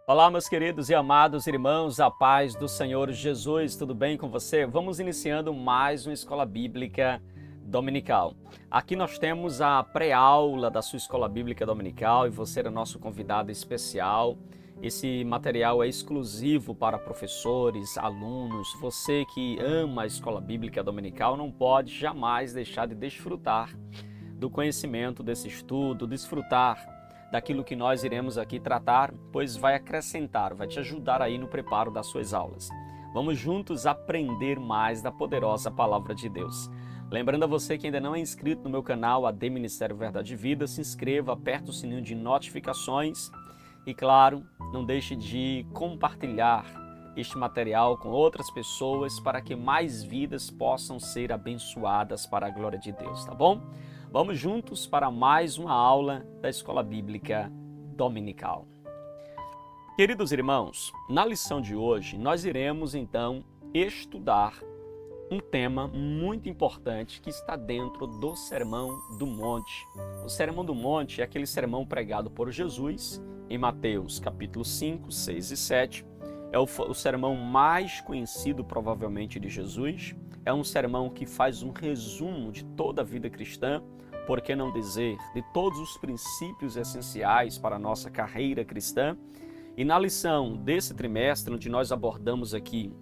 Olá, meus queridos e amados irmãos, a paz do Senhor Jesus, tudo bem com você? Vamos iniciando mais uma Escola Bíblica Dominical. Aqui nós temos a pré-aula da sua Escola Bíblica Dominical e você é nosso convidado especial. Esse material é exclusivo para professores, alunos. Você que ama a Escola Bíblica Dominical não pode jamais deixar de desfrutar do conhecimento desse estudo, desfrutar daquilo que nós iremos aqui tratar, pois vai acrescentar, vai te ajudar aí no preparo das suas aulas. Vamos juntos aprender mais da poderosa Palavra de Deus. Lembrando a você que ainda não é inscrito no meu canal AD Ministério Verdade e Vida, se inscreva, aperta o sininho de notificações e, claro, não deixe de compartilhar este material com outras pessoas para que mais vidas possam ser abençoadas para a glória de Deus, tá bom? Vamos juntos para mais uma aula da Escola Bíblica Dominical. Queridos irmãos, na lição de hoje nós iremos então estudar um tema muito importante que está dentro do Sermão do Monte. O Sermão do Monte é aquele sermão pregado por Jesus em Mateus capítulo 5, 6 e 7. É o sermão mais conhecido provavelmente de Jesus. É um sermão que faz um resumo de toda a vida cristã, por que não dizer, de todos os princípios essenciais para a nossa carreira cristã. E na lição desse trimestre, onde nós abordamos aqui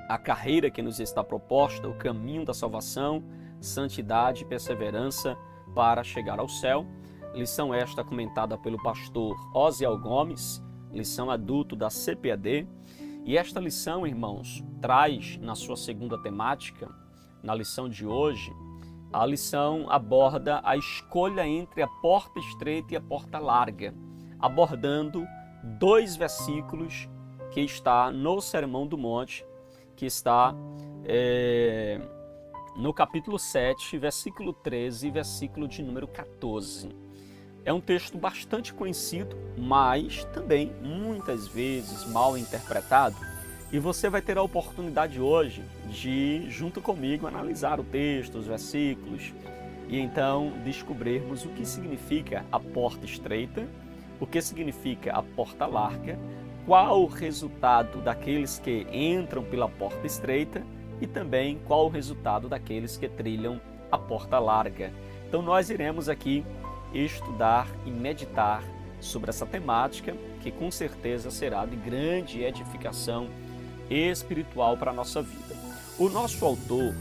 a carreira que nos está proposta, o caminho da salvação, santidade e perseverança para chegar ao céu, lição esta comentada pelo pastor Osiel Gomes, lição adulto da CPAD. E esta lição, irmãos, traz na sua segunda temática, na lição de hoje, a lição aborda a escolha entre a porta estreita e a porta larga, abordando dois versículos que está no Sermão do Monte, que está no capítulo 7, versículo 13 e versículo de número 14. É um texto bastante conhecido, mas também muitas vezes mal interpretado. E você vai ter a oportunidade hoje de, junto comigo, analisar o texto, os versículos, e então descobrirmos o que significa a porta estreita, o que significa a porta larga, qual o resultado daqueles que entram pela porta estreita e também qual o resultado daqueles que trilham a porta larga. Então nós iremos aqui estudar e meditar sobre essa temática, que com certeza será de grande edificação espiritual para a nossa vida. O nosso autor,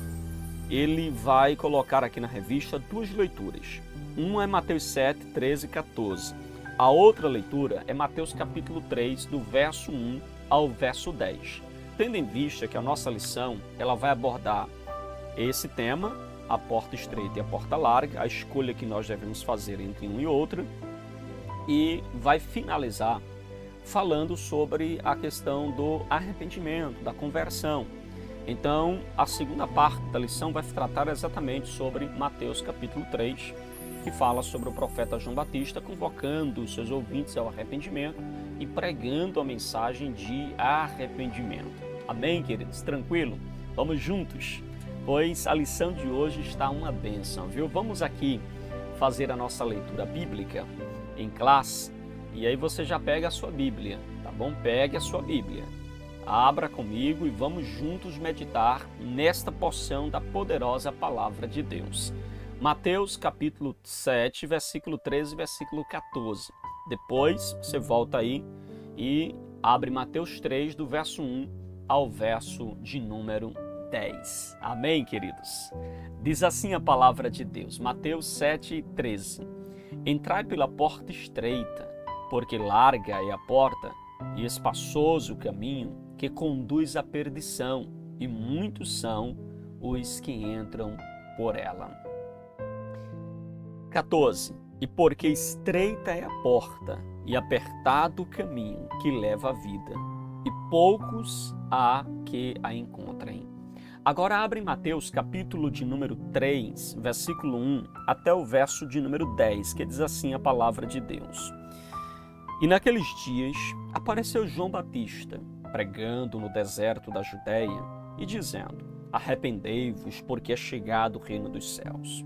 ele vai colocar aqui na revista duas leituras. Uma é Mateus 7, 13 e 14. A outra leitura é Mateus capítulo 3, do verso 1 ao verso 10. Tendo em vista que a nossa lição ela vai abordar esse tema, a porta estreita e a porta larga, a escolha que nós devemos fazer entre um e outro, e vai finalizar falando sobre a questão do arrependimento, da conversão. Então, a segunda parte da lição vai tratar exatamente sobre Mateus capítulo 3, que fala sobre o profeta João Batista convocando os seus ouvintes ao arrependimento e pregando a mensagem de arrependimento. Amém, queridos? Tranquilo? Vamos juntos, pois a lição de hoje está uma bênção, viu? Vamos aqui fazer a nossa leitura bíblica em classe. E aí você já pega a sua Bíblia, tá bom? Pegue a sua Bíblia, abra comigo e vamos juntos meditar nesta porção da poderosa Palavra de Deus. Mateus capítulo 7, versículo 13 e versículo 14. Depois você volta aí e abre Mateus 3, do verso 1 ao verso de número 10. Amém, queridos? Diz assim a Palavra de Deus, Mateus 7, 13. Entrai pela porta estreita, porque larga é a porta e espaçoso o caminho que conduz à perdição, e muitos são os que entram por ela. 14. E porque estreita é a porta e apertado o caminho que leva à vida, e poucos há que a encontrem. Agora abre Mateus capítulo de número 3, versículo 1 até o verso de número 10, que diz assim a Palavra de Deus. E naqueles dias apareceu João Batista, pregando no deserto da Judéia e dizendo: arrependei-vos, porque é chegado o reino dos céus.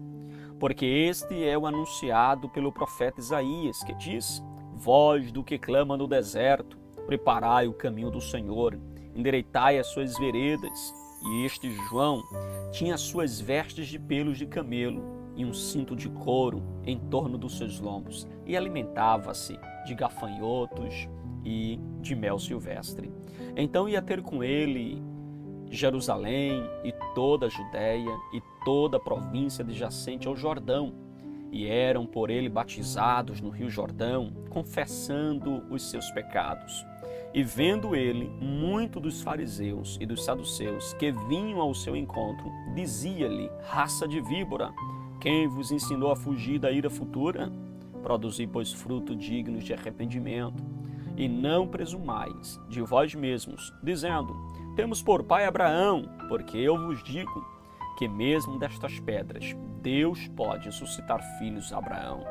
Porque este é o anunciado pelo profeta Isaías, que diz: voz do que clama no deserto, preparai o caminho do Senhor, endireitai as suas veredas. E este João tinha as suas vestes de pelos de camelo e um cinto de couro em torno dos seus lombos, e alimentava-se de gafanhotos e de mel silvestre. Então ia ter com ele Jerusalém e toda a Judéia e toda a província adjacente ao Jordão, e eram por ele batizados no rio Jordão, confessando os seus pecados. E vendo ele muito dos fariseus e dos saduceus que vinham ao seu encontro, dizia-lhe: raça de víbora, quem vos ensinou a fugir da ira futura? Produzi, pois, fruto dignos de arrependimento, e não presumais de vós mesmos, dizendo: temos por pai Abraão, porque eu vos digo que mesmo destas pedras Deus pode suscitar filhos a Abraão.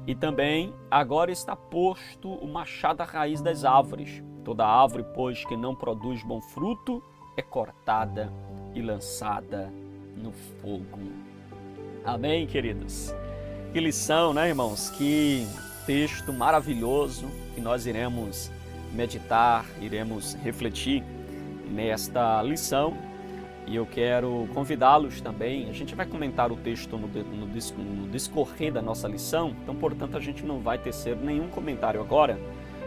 E também agora está posto o machado à raiz das árvores. Toda árvore, pois, que não produz bom fruto, é cortada e lançada no fogo. Amém, queridos? Que lição, né, irmãos? Que texto maravilhoso que nós iremos meditar, iremos refletir nesta lição. E eu quero convidá-los também. A gente vai comentar o texto no discorrer da nossa lição, então, portanto, a gente não vai tecer nenhum comentário agora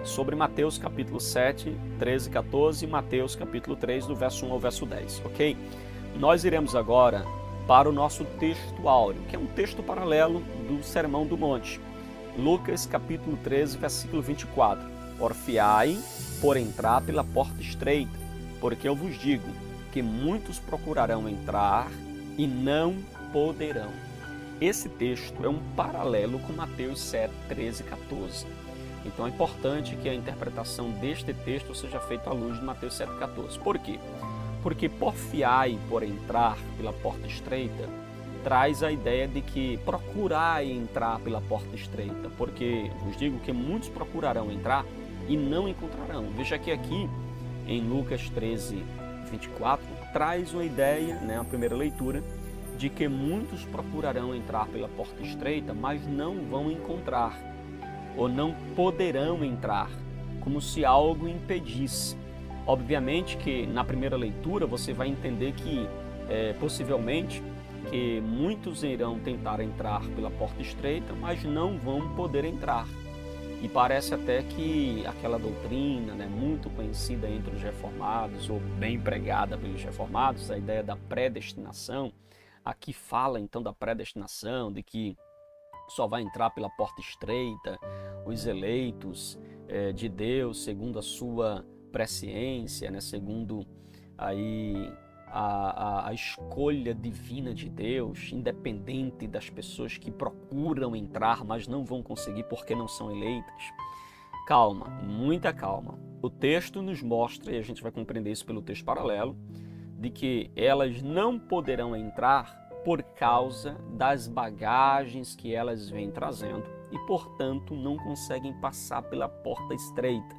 sobre Mateus capítulo 7, 13 e 14 e Mateus capítulo 3, do verso 1 ao verso 10, ok? Nós iremos agora para o nosso texto áureo, que é um texto paralelo do Sermão do Monte. Lucas capítulo 13, versículo 24. Porfiai por entrar pela porta estreita, porque eu vos digo que muitos procurarão entrar e não poderão. Esse texto é um paralelo com Mateus 7, 13 e 14. Então é importante que a interpretação deste texto seja feita à luz de Mateus 7, 14. Por quê? Porque porfiai por entrar pela porta estreita traz a ideia de que procurai entrar pela porta estreita, porque vos digo que muitos procurarão entrar e não encontrarão. Veja que aqui em Lucas 13, 24, traz uma ideia, a primeira leitura, de que muitos procurarão entrar pela porta estreita, mas não vão encontrar, ou não poderão entrar, como se algo impedisse. Obviamente que na primeira leitura você vai entender que, possivelmente, que muitos irão tentar entrar pela porta estreita, mas não vão poder entrar. E parece até que aquela doutrina, muito conhecida entre os reformados, ou bem pregada pelos reformados, a ideia da predestinação, aqui fala então da predestinação, de que só vai entrar pela porta estreita os eleitos de Deus, segundo a sua presciência, segundo aí a escolha divina de Deus, independente das pessoas que procuram entrar, mas não vão conseguir porque não são eleitas. Calma, muita calma. O texto nos mostra, e a gente vai compreender isso pelo texto paralelo, de que elas não poderão entrar por causa das bagagens que elas vêm trazendo e, portanto, não conseguem passar pela porta estreita.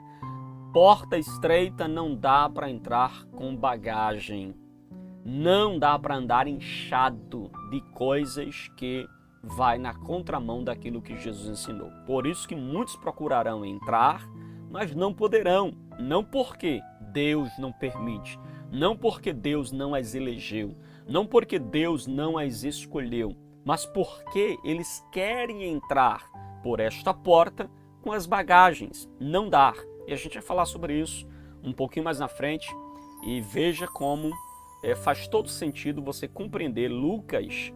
Porta estreita não dá para entrar com bagagem. Não dá para andar inchado de coisas que vai na contramão daquilo que Jesus ensinou. Por isso que muitos procurarão entrar, mas não poderão. Não porque Deus não permite, não porque Deus não as elegeu, não porque Deus não as escolheu, mas porque eles querem entrar por esta porta com as bagagens. Não dá. E a gente vai falar sobre isso um pouquinho mais na frente, e veja como faz todo sentido você compreender Lucas,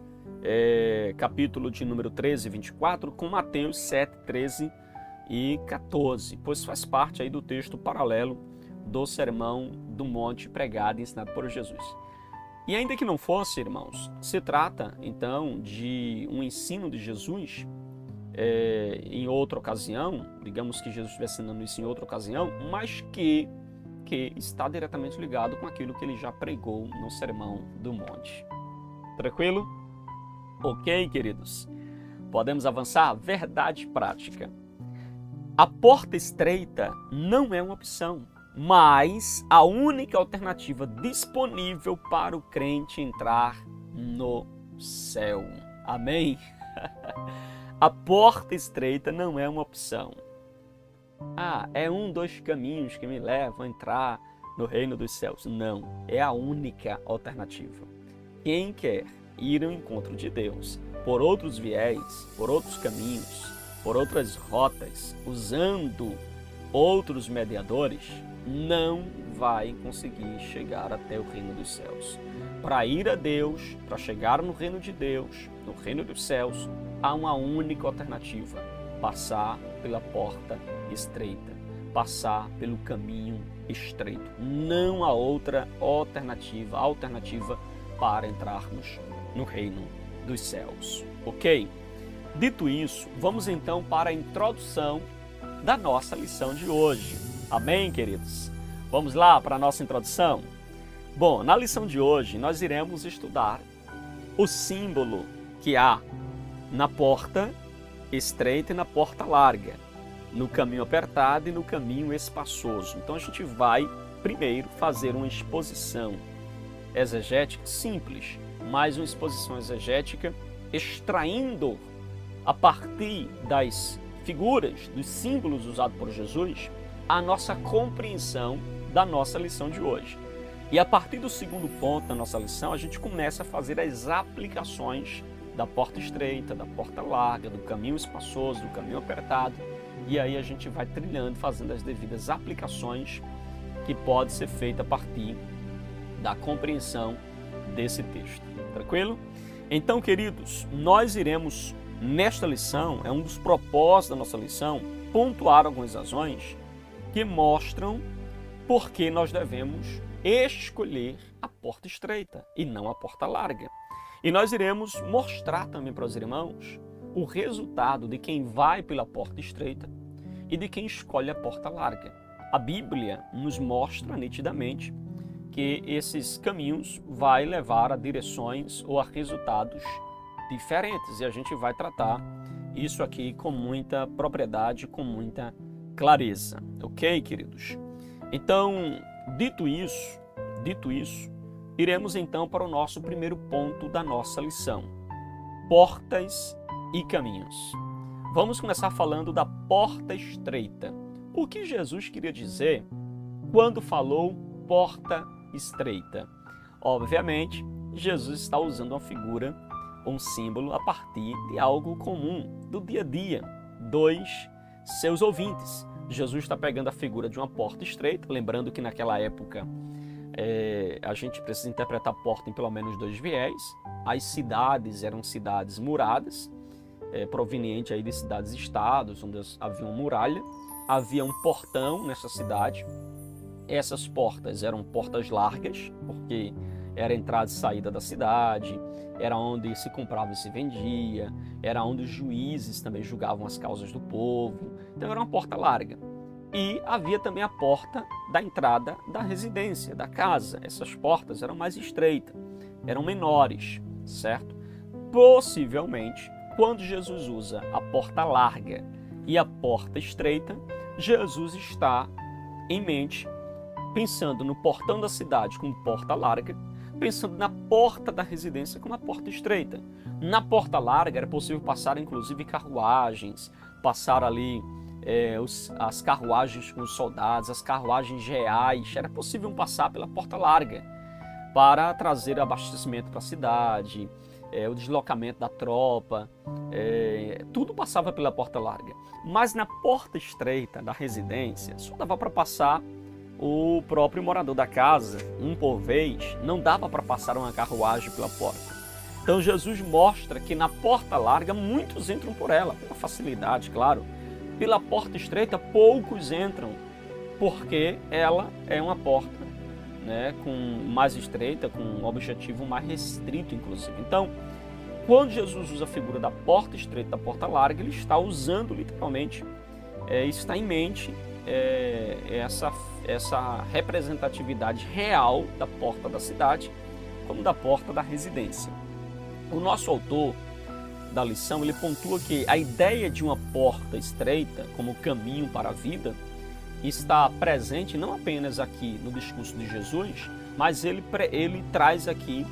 capítulo de número 13 e 24, com Mateus 7, 13 e 14, pois faz parte aí do texto paralelo do Sermão do Monte pregado e ensinado por Jesus. E ainda que não fosse, irmãos, se trata então de um ensino de Jesus em outra ocasião, digamos que Jesus estivesse ensinando isso em outra ocasião, mas que está diretamente ligado com aquilo que ele já pregou no Sermão do Monte. Tranquilo? Ok, queridos? Podemos avançar? Verdade prática. A porta estreita não é uma opção, mas a única alternativa disponível para o crente entrar no céu. Amém? A porta estreita não é uma opção. é dois caminhos que me levam a entrar no reino dos céus. Não, é a única alternativa. Quem quer ir ao encontro de Deus por outros viés, por outros caminhos, por outras rotas, usando outros mediadores, não vai conseguir chegar até o reino dos céus. Para ir a Deus, para chegar no reino de Deus, no reino dos céus, há uma única alternativa: passar pela porta estreita, passar pelo caminho estreito. Não há outra alternativa para entrarmos no reino dos céus. Ok? Dito isso, vamos então para a introdução da nossa lição de hoje. Amém, queridos? Vamos lá para a nossa introdução? Bom, na lição de hoje nós iremos estudar o símbolo que há na porta estreita e na porta larga, no caminho apertado e no caminho espaçoso. Então a gente vai primeiro fazer uma exposição exegética simples, mas uma exposição exegética extraindo a partir das figuras, dos símbolos usados por Jesus, a nossa compreensão da nossa lição de hoje. E a partir do segundo ponto da nossa lição, a gente começa a fazer as aplicações da porta estreita, da porta larga, do caminho espaçoso, do caminho apertado. E aí a gente vai trilhando, fazendo as devidas aplicações que pode ser feita a partir da compreensão desse texto. Tranquilo? Então, queridos, nós iremos, nesta lição, é um dos propósitos da nossa lição, pontuar algumas razões que mostram por que nós devemos escolher a porta estreita e não a porta larga. E nós iremos mostrar também para os irmãos o resultado de quem vai pela porta estreita e de quem escolhe a porta larga. A Bíblia nos mostra nitidamente que esses caminhos vai levar a direções ou a resultados diferentes, e a gente vai tratar isso aqui com muita propriedade, com muita clareza. Ok, queridos? Então, dito isso, iremos então para o nosso primeiro ponto da nossa lição: portas e caminhos. Vamos começar falando da porta estreita. O que Jesus queria dizer quando falou porta estreita? Obviamente, Jesus está usando uma figura, um símbolo a partir de algo comum do dia a dia dos seus ouvintes. Jesus está pegando a figura de uma porta estreita, lembrando que naquela época a gente precisa interpretar a porta em pelo menos dois viés. As cidades eram cidades muradas, proveniente aí de cidades-estados, onde havia uma muralha. Havia um portão nessa cidade. Essas portas eram portas largas, porque era a entrada e saída da cidade, era onde se comprava e se vendia, era onde os juízes também julgavam as causas do povo. Então era uma porta larga. E havia também a porta da entrada da residência, da casa. Essas portas eram mais estreitas, eram menores, certo? Possivelmente, quando Jesus usa a porta larga e a porta estreita, Jesus está em mente pensando no portão da cidade como porta larga, pensando na porta da residência como a porta estreita. Na porta larga era possível passar inclusive carruagens, passar ali as carruagens com os soldados, as carruagens reais. Era possível passar pela porta larga para trazer abastecimento para a cidade, o deslocamento da tropa, tudo passava pela porta larga. Mas na porta estreita da residência só dava para passar o próprio morador da casa, um por vez. Não dava para passar uma carruagem pela porta. Então Jesus mostra que na porta larga muitos entram por ela, pela facilidade, claro. Pela porta estreita poucos entram, porque ela é uma porta, mais estreita, com um objetivo mais restrito, inclusive. Então, quando Jesus usa a figura da porta estreita, da porta larga, ele está usando literalmente, está em mente essa representatividade real da porta da cidade, como da porta da residência. O nosso autor da lição, ele pontua que a ideia de uma porta estreita como caminho para a vida está presente não apenas aqui no discurso de Jesus, mas ele traz aqui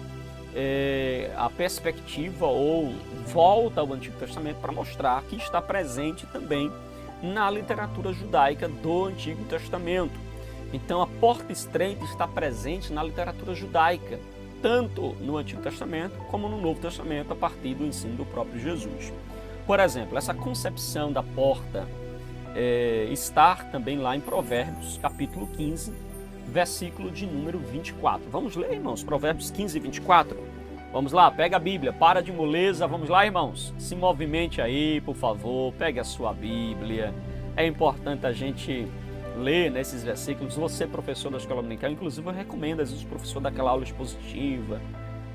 a perspectiva ou volta ao Antigo Testamento para mostrar que está presente também na literatura judaica do Antigo Testamento. Então a porta estreita está presente na literatura judaica, tanto no Antigo Testamento como no Novo Testamento, a partir do ensino do próprio Jesus. Por exemplo, essa concepção da porta está também lá em Provérbios, capítulo 15, versículo de número 24. Vamos ler, irmãos, Provérbios 15, 24? Vamos lá, pega a Bíblia, para de moleza, vamos lá, irmãos. Se movimente aí, por favor, pegue a sua Bíblia. É importante a gente ler nesses versículos. Você, professor da escola dominical, inclusive eu recomendo, às vezes, o professor daquela aula expositiva,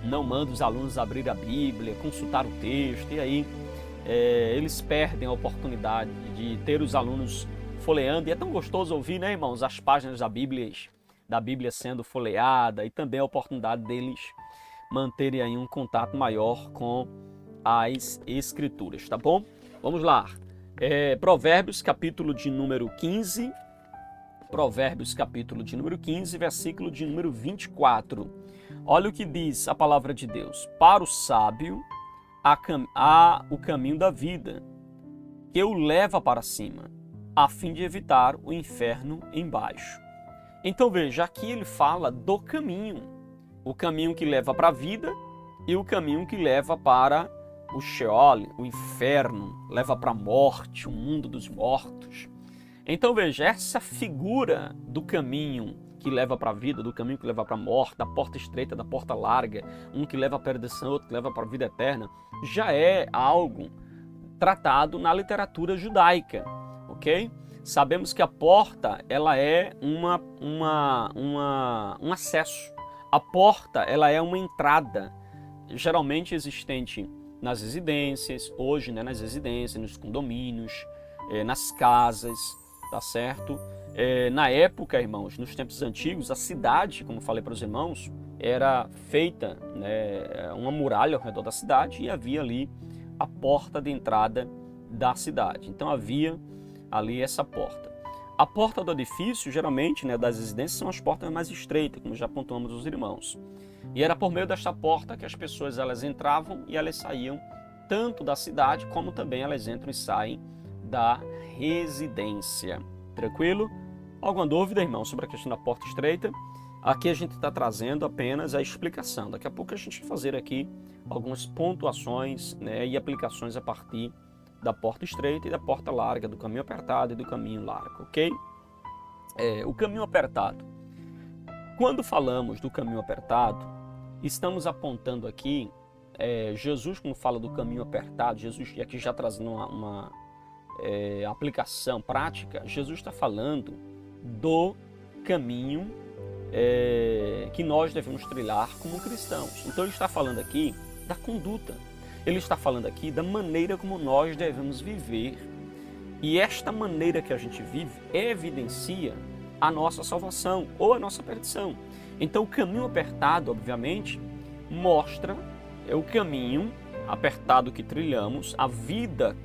não manda os alunos abrir a Bíblia, consultar o texto, e aí eles perdem a oportunidade de ter os alunos folheando. E é tão gostoso ouvir, né, irmãos, as páginas da Bíblia sendo folheada, e também a oportunidade deles manterem aí um contato maior com as Escrituras, tá bom? Vamos lá. Provérbios, capítulo de número 15. Provérbios, capítulo de número 15, versículo de número 24. Olha o que diz a palavra de Deus. Para o sábio há o caminho da vida, que o leva para cima, a fim de evitar o inferno embaixo. Então veja, aqui ele fala do caminho. O caminho que leva para a vida e o caminho que leva para o Sheol, o inferno, leva para a morte, o mundo dos mortos. Então veja, essa figura do caminho que leva para a vida, do caminho que leva para a morte, da porta estreita, da porta larga, um que leva à perdição, outro que leva para a vida eterna, já é algo tratado na literatura judaica, ok? Sabemos que a porta, ela é um acesso. A porta, ela é uma entrada, geralmente existente nas residências, hoje, né, nas residências, nos condomínios, nas casas, tá certo? Na época, irmãos, nos tempos antigos, a cidade, como falei para os irmãos, era feita, né, uma muralha ao redor da cidade, e havia ali a porta de entrada da cidade. Então havia ali essa porta. A porta do edifício, geralmente, né, das residências, são as portas mais estreitas, como já pontuamos os irmãos. E era por meio desta porta que as pessoas elas entravam e elas saíam tanto da cidade, como também elas entram e saem da residência. Tranquilo? Alguma dúvida, irmão, sobre a questão da porta estreita? Aqui a gente está trazendo apenas a explicação. Daqui a pouco a gente vai fazer aqui algumas pontuações, né, e aplicações a partir da porta estreita e da porta larga, do caminho apertado e do caminho largo, ok? O caminho apertado. Quando falamos do caminho apertado, estamos apontando aqui, Jesus, quando fala do caminho apertado, Jesus, e aqui já trazendo uma aplicação prática, Jesus está falando do caminho que nós devemos trilhar como cristãos. Então ele está falando aqui da conduta. Ele está falando aqui da maneira como nós devemos viver. E esta maneira que a gente vive evidencia a nossa salvação ou a nossa perdição. Então o caminho apertado, obviamente, mostra o caminho apertado que trilhamos, a vida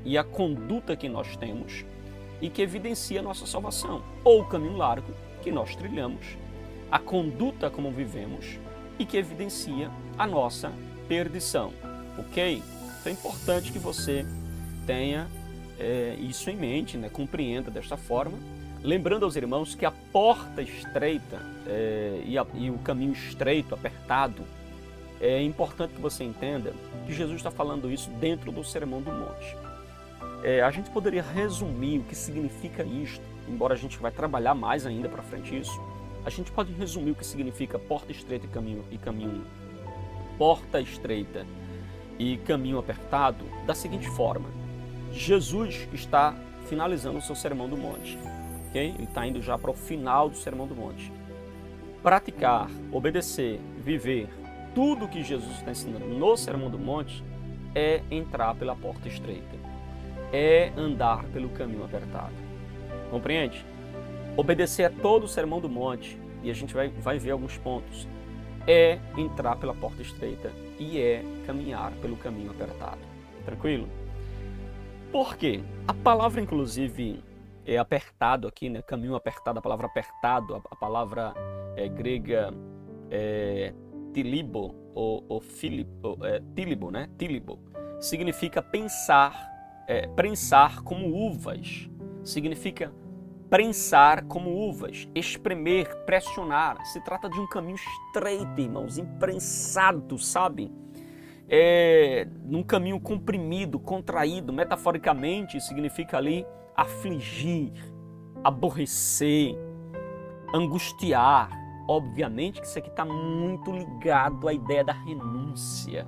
e a conduta que nós temos e que evidencia a nossa salvação. Ou o caminho largo que nós trilhamos, a conduta como vivemos e que evidencia a nossa perdição. Ok? Então é importante que você tenha isso em mente, né? Compreenda desta forma. Lembrando aos irmãos que a porta estreita e o caminho estreito, apertado, é importante que você entenda que Jesus está falando isso dentro do Sermão do Monte. A gente poderia resumir o que significa isto, embora a gente vai trabalhar mais ainda para frente isso. A gente pode resumir o que significa porta estreita e caminho porta estreita e caminho apertado da seguinte forma: Jesus está finalizando o seu Sermão do Monte, ok? Ele está indo já para o final do Sermão do Monte. Praticar, obedecer, viver tudo que Jesus está ensinando no Sermão do Monte é entrar pela porta estreita, é andar pelo caminho apertado. Compreende? Obedecer a todo o Sermão do Monte, e a gente vai ver alguns pontos, é entrar pela porta estreita e é caminhar pelo caminho apertado. Tranquilo? Por quê? A palavra, inclusive, é apertado aqui, né? Caminho apertado, a palavra apertado, a palavra grega tilibo, ou tílibo, né? Tílibo, significa pensar prensar como uvas. Significa prensar como uvas, espremer, pressionar. Se trata de um caminho estreito, irmãos, imprensado, sabe? Num caminho comprimido, contraído. Metaforicamente, significa ali afligir, aborrecer, angustiar. Obviamente que isso aqui está muito ligado à ideia da renúncia.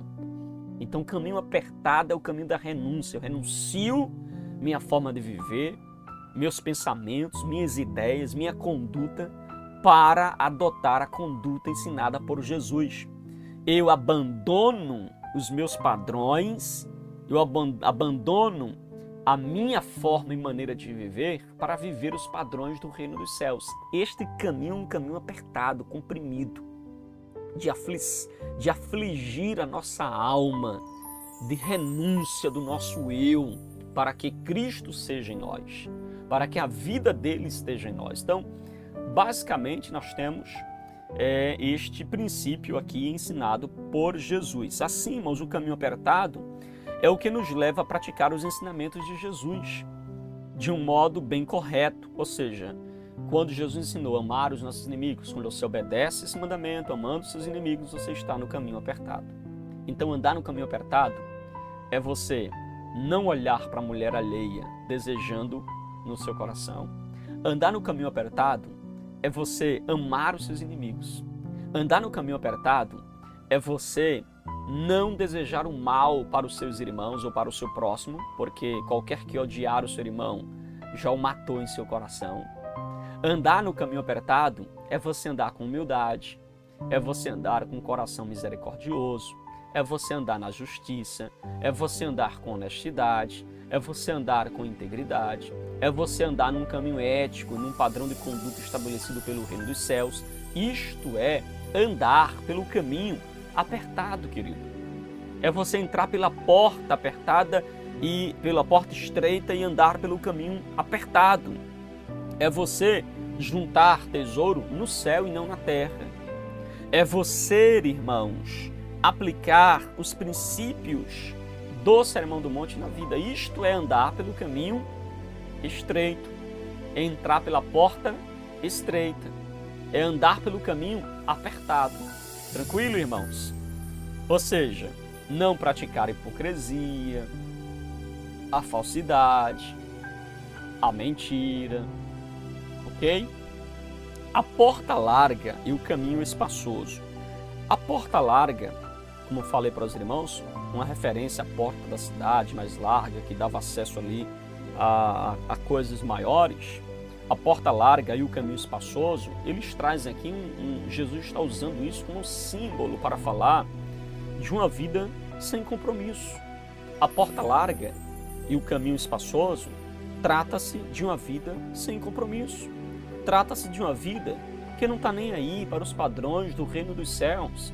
Então, o caminho apertado é o caminho da renúncia. Eu renuncio minha forma de viver, meus pensamentos, minhas ideias, minha conduta, para adotar a conduta ensinada por Jesus. Eu abandono os meus padrões, eu abandono a minha forma e maneira de viver para viver os padrões do reino dos céus. Este caminho é um caminho apertado, comprimido, de afligir a nossa alma, de renúncia do nosso eu, para que Cristo seja em nós, para que a vida dele esteja em nós. Então, basicamente, nós temos este princípio aqui ensinado por Jesus. Assim, irmãos, o caminho apertado é o que nos leva a praticar os ensinamentos de Jesus de um modo bem correto, ou seja, quando Jesus ensinou a amar os nossos inimigos, quando você obedece esse mandamento, amando os seus inimigos, você está no caminho apertado. Então, andar no caminho apertado é você não olhar para a mulher alheia desejando no seu coração. Andar no caminho apertado é você amar os seus inimigos. Andar no caminho apertado é você não desejar o mal para os seus irmãos ou para o seu próximo, porque qualquer que odiar o seu irmão já o matou em seu coração. Andar no caminho apertado é você andar com humildade, é você andar com um coração misericordioso, é você andar na justiça, é você andar com honestidade, é você andar com integridade, é você andar num caminho ético, num padrão de conduta estabelecido pelo reino dos céus. Isto é andar pelo caminho apertado, querido. É você entrar pela porta apertada e pela porta estreita e andar pelo caminho apertado. É você juntar tesouro no céu e não na terra. É você, irmãos, aplicar os princípios do Sermão do Monte na vida. Isto é andar pelo caminho estreito, é entrar pela porta estreita, é andar pelo caminho apertado. Tranquilo, irmãos? Ou seja, não praticar a hipocrisia, a falsidade, a mentira, ok? A porta larga e o caminho espaçoso. A porta larga, como eu falei para os irmãos, uma referência à porta da cidade mais larga, que dava acesso ali a coisas maiores. A porta larga e o caminho espaçoso, eles trazem aqui, Jesus está usando isso como um símbolo para falar de uma vida sem compromisso. A porta larga e o caminho espaçoso trata-se de uma vida sem compromisso. Trata-se de uma vida que não está nem aí para os padrões do reino dos céus.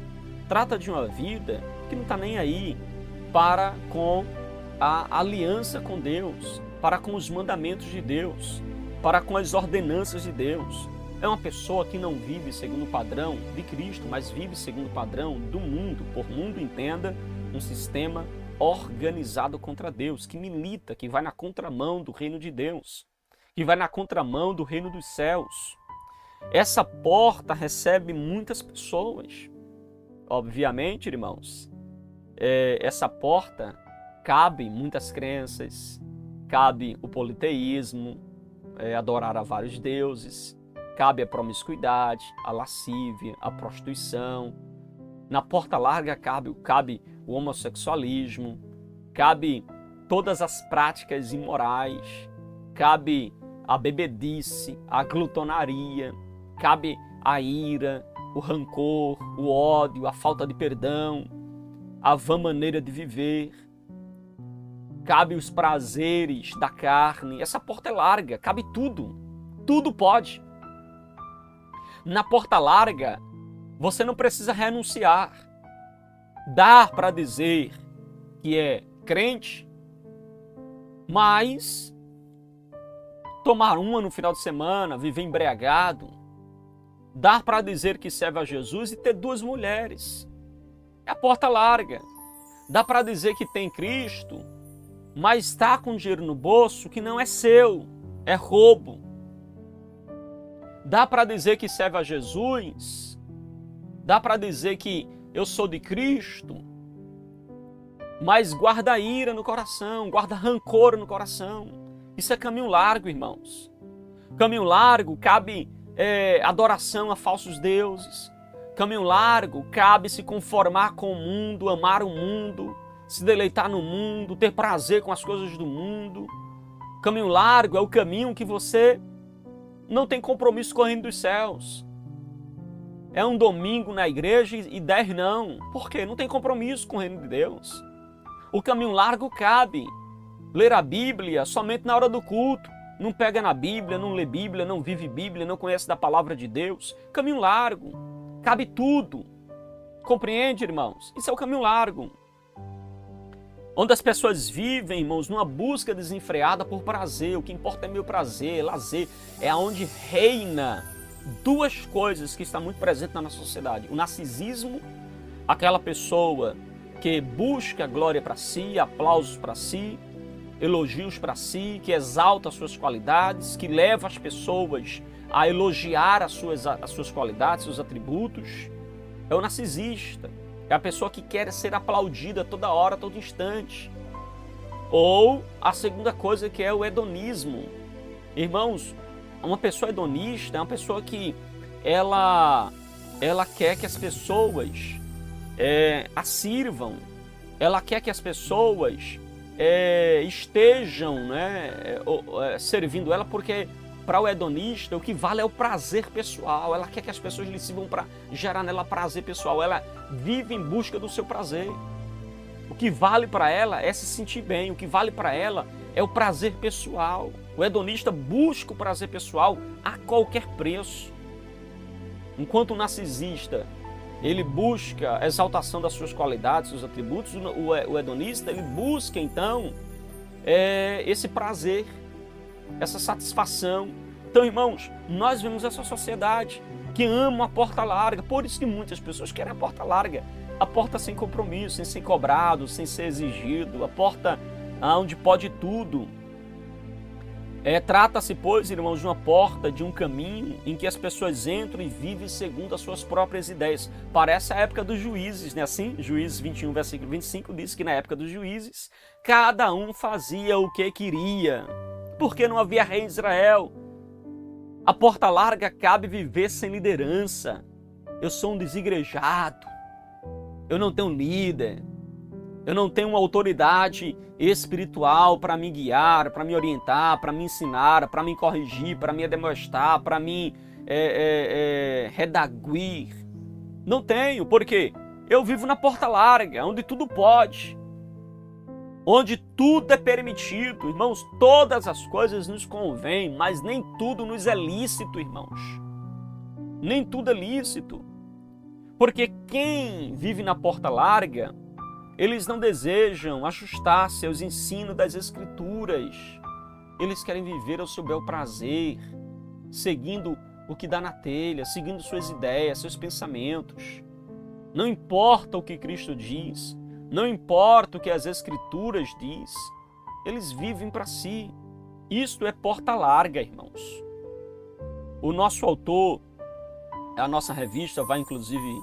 Trata de uma vida que não está nem aí para com a aliança com Deus, para com os mandamentos de Deus, para com as ordenanças de Deus. É uma pessoa que não vive segundo o padrão de Cristo, mas vive segundo o padrão do mundo. Por mundo, entenda, um sistema organizado contra Deus, que milita, que vai na contramão do reino de Deus, que vai na contramão do reino dos céus. Essa porta recebe muitas pessoas. Obviamente, irmãos, essa porta cabe muitas crenças, cabe o politeísmo, adorar a vários deuses, cabe a promiscuidade, a lascívia, a prostituição. Na porta larga cabe o homossexualismo, cabe todas as práticas imorais, cabe a bebedice, a glutonaria, cabe a ira, o rancor, o ódio, a falta de perdão, a vã maneira de viver, cabe os prazeres da carne. Essa porta é larga, cabe tudo, tudo pode. Na porta larga, você não precisa renunciar. Dá para dizer que é crente, mas tomar uma no final de semana, viver embriagado, dá para dizer que serve a Jesus e ter duas mulheres. É a porta larga. Dá para dizer que tem Cristo, mas está com dinheiro no bolso que não é seu, é roubo. Dá para dizer que serve a Jesus, dá para dizer que eu sou de Cristo, mas guarda ira no coração, guarda rancor no coração. Isso é caminho largo, irmãos. Caminho largo cabe adoração a falsos deuses. Caminho largo cabe se conformar com o mundo, amar o mundo, se deleitar no mundo, ter prazer com as coisas do mundo. Caminho largo é o caminho que você não tem compromisso com o reino dos céus. É um domingo na igreja e 10 não. Por quê? Não tem compromisso com o reino de Deus. O caminho largo cabe ler a Bíblia somente na hora do culto. Não pega na Bíblia, não lê Bíblia, não vive Bíblia, não conhece da palavra de Deus. Caminho largo. Cabe tudo. Compreende, irmãos? Isso é o caminho largo. Onde as pessoas vivem, irmãos, numa busca desenfreada por prazer. O que importa é meu prazer, é lazer. É onde reina duas coisas que estão muito presentes na nossa sociedade. O narcisismo, aquela pessoa que busca glória para si, aplausos para si, elogios para si, que exalta as suas qualidades, que leva as pessoas a elogiar as suas qualidades, seus atributos. É o narcisista. É a pessoa que quer ser aplaudida toda hora, todo instante. Ou a segunda coisa, que é o hedonismo. Irmãos, uma pessoa hedonista é uma pessoa que ela quer que as pessoas a sirvam. Ela quer que as pessoas estejam servindo ela, porque para o hedonista o que vale é o prazer pessoal. Ela quer que as pessoas lhe sirvam para gerar nela prazer pessoal. Ela vive em busca do seu prazer. O que vale para ela é se sentir bem. O que vale para ela é o prazer pessoal. O hedonista busca o prazer pessoal a qualquer preço. Enquanto o narcisista, ele busca a exaltação das suas qualidades, seus atributos, o hedonista, ele busca então esse prazer, essa satisfação. Então, irmãos, nós vemos essa sociedade que ama a porta larga. Por isso que muitas pessoas querem a porta larga. A porta sem compromisso, sem ser cobrado, sem ser exigido. A porta onde pode tudo. Trata-se, pois, irmãos, de uma porta, de um caminho em que as pessoas entram e vivem segundo as suas próprias ideias. Parece a época dos juízes, né? Assim, Juízes 21, versículo 25, diz que na época dos juízes, cada um fazia o que queria, porque não havia rei em Israel. A porta larga cabe viver sem liderança. Eu sou um desigrejado, eu não tenho líder, eu não tenho uma autoridade espiritual para me guiar, para me orientar, para me ensinar, para me corrigir, para me admoestar, para me redaguir. Não tenho, porque eu vivo na porta larga, onde tudo pode, onde tudo é permitido. Irmãos, todas as coisas nos convêm, mas nem tudo nos é lícito, irmãos. Nem tudo é lícito. Porque quem vive na porta larga, eles não desejam ajustar-se aos ensinos das Escrituras. Eles querem viver ao seu bel prazer, seguindo o que dá na telha, seguindo suas ideias, seus pensamentos. Não importa o que Cristo diz, não importa o que as Escrituras diz, eles vivem para si. Isto é porta larga, irmãos. O nosso autor, a nossa revista vai inclusive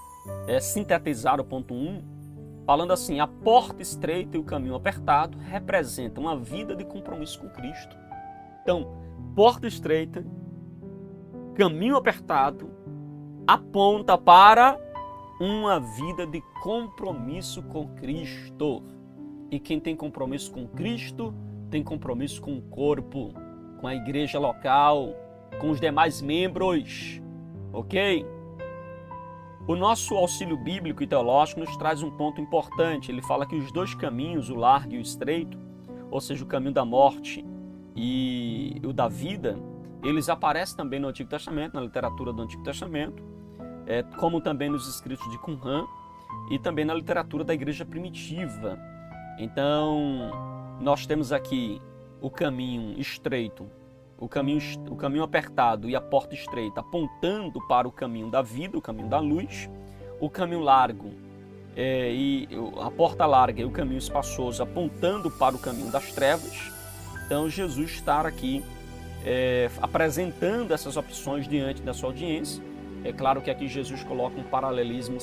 sintetizar o ponto 1, falando assim: a porta estreita e o caminho apertado representam uma vida de compromisso com Cristo. Então, porta estreita, caminho apertado, aponta para uma vida de compromisso com Cristo. E quem tem compromisso com Cristo, tem compromisso com o corpo, com a igreja local, com os demais membros, ok? O nosso auxílio bíblico e teológico nos traz um ponto importante. Ele fala que os dois caminhos, o largo e o estreito, ou seja, o caminho da morte e o da vida, eles aparecem também no Antigo Testamento, na literatura do Antigo Testamento, como também nos escritos de Qumran e também na literatura da igreja primitiva. Então, nós temos aqui o caminho estreito, o caminho apertado e a porta estreita apontando para o caminho da vida, o caminho da luz. O caminho largo e a porta larga e o caminho espaçoso apontando para o caminho das trevas. Então Jesus está aqui apresentando essas opções diante da sua audiência. É claro que aqui Jesus coloca um paralelismo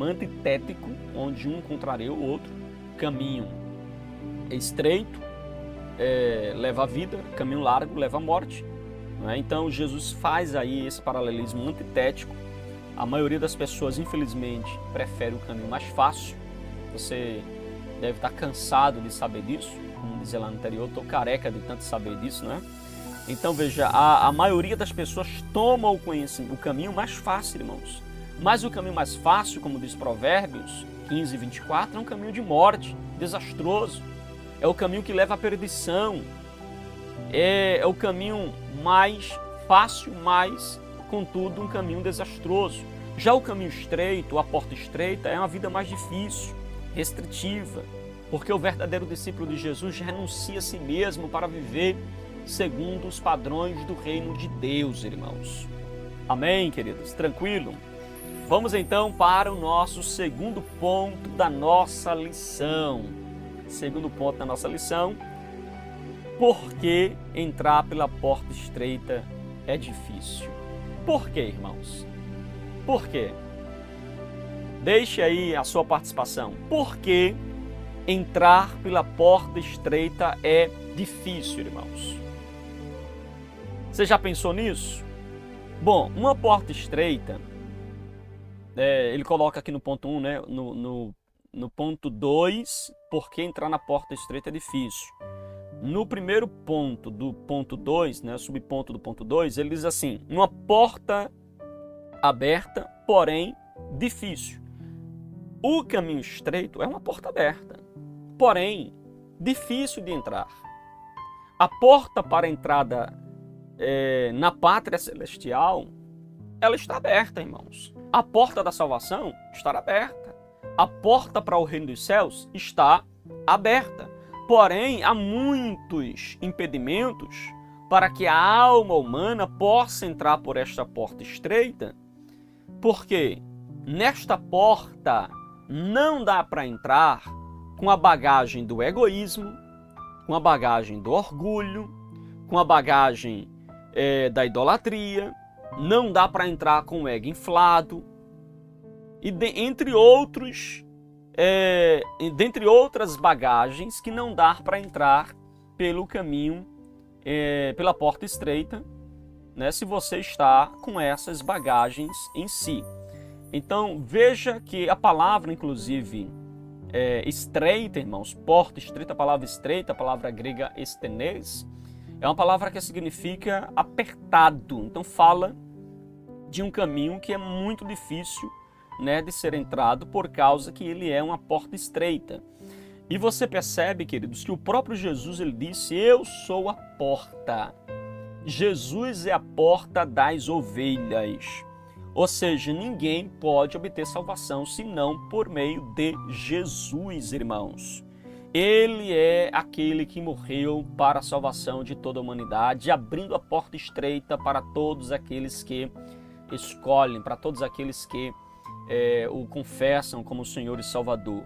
antitético, onde um contraria o outro. Caminho estreito leva à vida, caminho largo leva à morte. Não é? Então Jesus faz aí esse paralelismo antitético. A maioria das pessoas, infelizmente, prefere o caminho mais fácil. Você deve estar cansado de saber disso. Como dizia lá no anterior, estou careca de tanto saber disso, né? Então veja, a maioria das pessoas toma o caminho mais fácil, irmãos. Mas o caminho mais fácil, como diz Provérbios 15, 24, é um caminho de morte, desastroso. É o caminho que leva à perdição. É o caminho mais fácil, mas, contudo, um caminho desastroso. Já o caminho estreito, a porta estreita, é uma vida mais difícil, restritiva, porque o verdadeiro discípulo de Jesus renuncia a si mesmo para viver segundo os padrões do reino de Deus, irmãos. Amém, queridos? Tranquilo? Vamos então para o nosso segundo ponto da nossa lição. Segundo ponto da nossa lição: por que entrar pela porta estreita é difícil? Por quê, irmãos? Por quê? Deixe aí a sua participação. Por que entrar pela porta estreita é difícil, irmãos? Você já pensou nisso? Bom, uma porta estreita, ele coloca aqui no ponto 1, né? No ponto 2, por que entrar na porta estreita é difícil. No primeiro ponto do ponto 2, né, subponto do ponto 2, ele diz assim: uma porta aberta, porém difícil. O caminho estreito é uma porta aberta, porém difícil de entrar. A porta para a entrada na pátria celestial, ela está aberta, irmãos. A porta da salvação está aberta. A porta para o reino dos céus está aberta. Porém, há muitos impedimentos para que a alma humana possa entrar por esta porta estreita, porque nesta porta não dá para entrar com a bagagem do egoísmo, com a bagagem do orgulho, com a bagagem da idolatria, não dá para entrar com o ego inflado, e dentre outras bagagens que não dá para entrar pelo caminho, pela porta estreita, né, se você está com essas bagagens em si. Então veja que a palavra, inclusive, estreita, irmãos, porta estreita, a palavra estreita, a palavra grega estenes, é uma palavra que significa apertado. Então fala de um caminho que é muito difícil, né, de ser entrado, por causa que ele é uma porta estreita. E você percebe, queridos, que o próprio Jesus, ele disse: eu sou a porta. Jesus é a porta das ovelhas. Ou seja, ninguém pode obter salvação senão por meio de Jesus, irmãos. Ele é aquele que morreu para a salvação de toda a humanidade, abrindo a porta estreita para todos aqueles que escolhem, para todos aqueles que o confessam como Senhor e Salvador.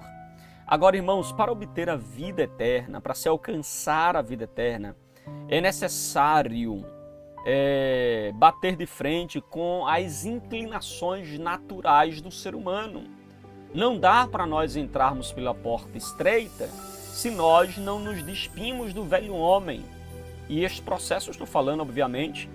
Agora, irmãos, para obter a vida eterna, para se alcançar a vida eterna, é necessário bater de frente com as inclinações naturais do ser humano. Não dá para nós entrarmos pela porta estreita se nós não nos despimos do velho homem. E este processo, eu estou falando, obviamente,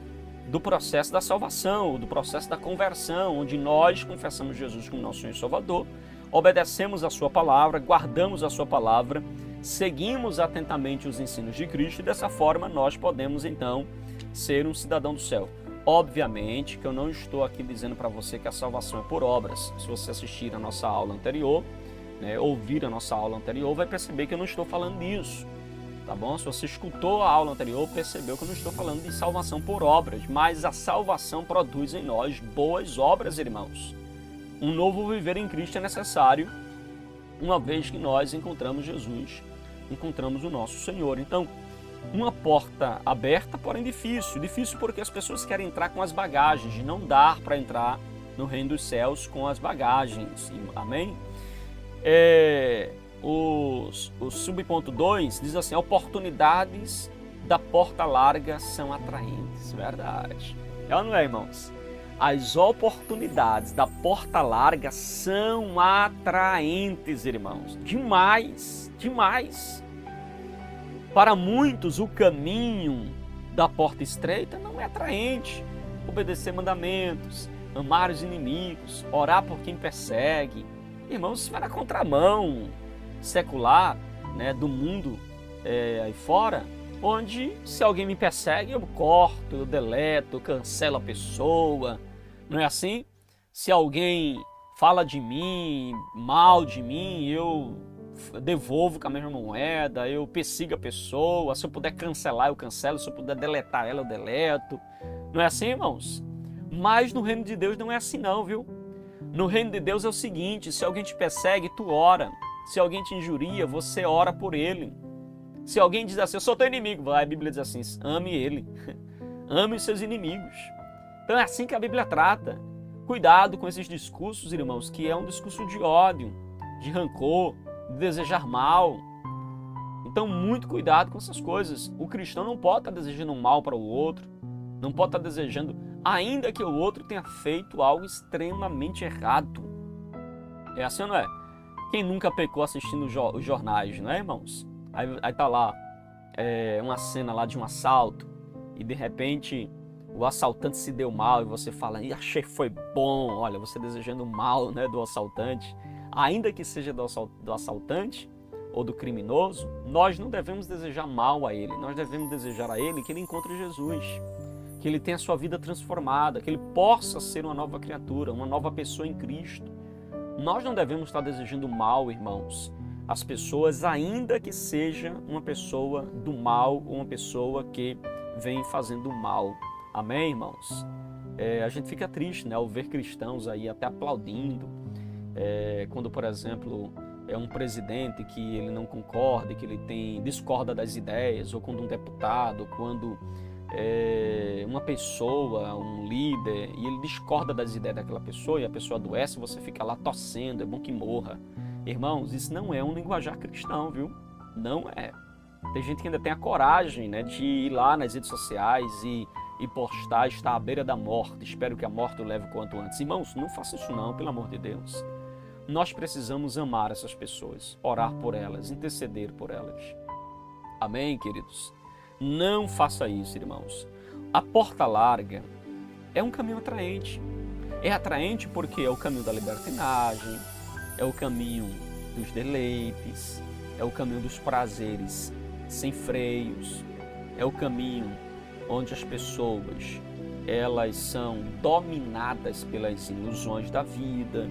do processo da salvação, do processo da conversão, onde nós confessamos Jesus como nosso Senhor e Salvador, obedecemos a sua palavra, guardamos a sua palavra, seguimos atentamente os ensinos de Cristo e dessa forma nós podemos então ser um cidadão do céu. Obviamente que eu não estou aqui dizendo para você que a salvação é por obras. Se você assistir a nossa aula anterior, ouvir a nossa aula anterior, vai perceber que eu não estou falando disso. Tá bom? Se você escutou a aula anterior, percebeu que eu não estou falando de salvação por obras, mas a salvação produz em nós boas obras, irmãos. Um novo viver em Cristo é necessário, uma vez que nós encontramos Jesus, encontramos o nosso Senhor. Então, uma porta aberta, porém difícil. Difícil porque as pessoas querem entrar com as bagagens, de não dar para entrar no reino dos céus com as bagagens. Amém? O subponto 2 diz assim: oportunidades da porta larga são atraentes. Verdade. É ou não é, irmãos? As oportunidades da porta larga são atraentes, irmãos. Demais, demais. Para muitos, o caminho da porta estreita não é atraente. Obedecer mandamentos, amar os inimigos, orar por quem persegue. Irmãos, isso vai na contramão secular, né, do mundo aí fora, onde se alguém me persegue, eu corto, eu deleto, eu cancelo a pessoa. Não é assim? Se alguém fala de mim, mal de mim, eu devolvo com a mesma moeda, eu persigo a pessoa. Se eu puder cancelar, eu cancelo. Se eu puder deletar ela, eu deleto. Não é assim, irmãos? Mas no reino de Deus não é assim não, viu? No reino de Deus é o seguinte: se alguém te persegue, tu ora. Se alguém te injuria, você ora por ele. Se alguém diz assim: eu sou teu inimigo, a Bíblia diz assim: ame ele. Ame os seus inimigos. Então é assim que a Bíblia trata. Cuidado com esses discursos, irmãos, que é um discurso de ódio, de rancor, de desejar mal. Então, muito cuidado com essas coisas. O cristão não pode estar desejando um mal para o outro, não pode estar desejando, ainda que o outro tenha feito algo extremamente errado. É assim ou não é? Quem nunca pecou assistindo os jornais, não é, irmãos? Aí tá lá uma cena lá de um assalto e de repente o assaltante se deu mal e você fala: achei que foi bom. Olha, você desejando mal, né, do assaltante. Ainda que seja do assaltante ou do criminoso, nós não devemos desejar mal a ele. Nós devemos desejar a ele que ele encontre Jesus, que ele tenha a sua vida transformada, que ele possa ser uma nova criatura, uma nova pessoa em Cristo. Nós não devemos estar desejando mal, irmãos, às pessoas, ainda que seja uma pessoa do mal ou uma pessoa que vem fazendo mal. Amém, irmãos? A gente fica triste, né, ao ver cristãos aí até aplaudindo, quando, por exemplo, é um presidente que ele não concorda, que ele discorda das ideias, ou quando um deputado, quando uma pessoa, um líder, e ele discorda das ideias daquela pessoa e a pessoa adoece, você fica lá torcendo, é bom que morra. Irmãos, isso não é um linguajar cristão, viu? Não é. Tem gente que ainda tem a coragem, né, de ir lá nas redes sociais e postar: está à beira da morte, espero que a morte o leve o quanto antes. Irmãos, não faça isso não, pelo amor de Deus. Nós precisamos amar essas pessoas, orar por elas, interceder por elas. Amém, queridos? Não faça isso, irmãos. A porta larga é um caminho atraente. É atraente porque é o caminho da libertinagem, é o caminho dos deleites, é o caminho dos prazeres sem freios, é o caminho onde as pessoas elas são dominadas pelas ilusões da vida.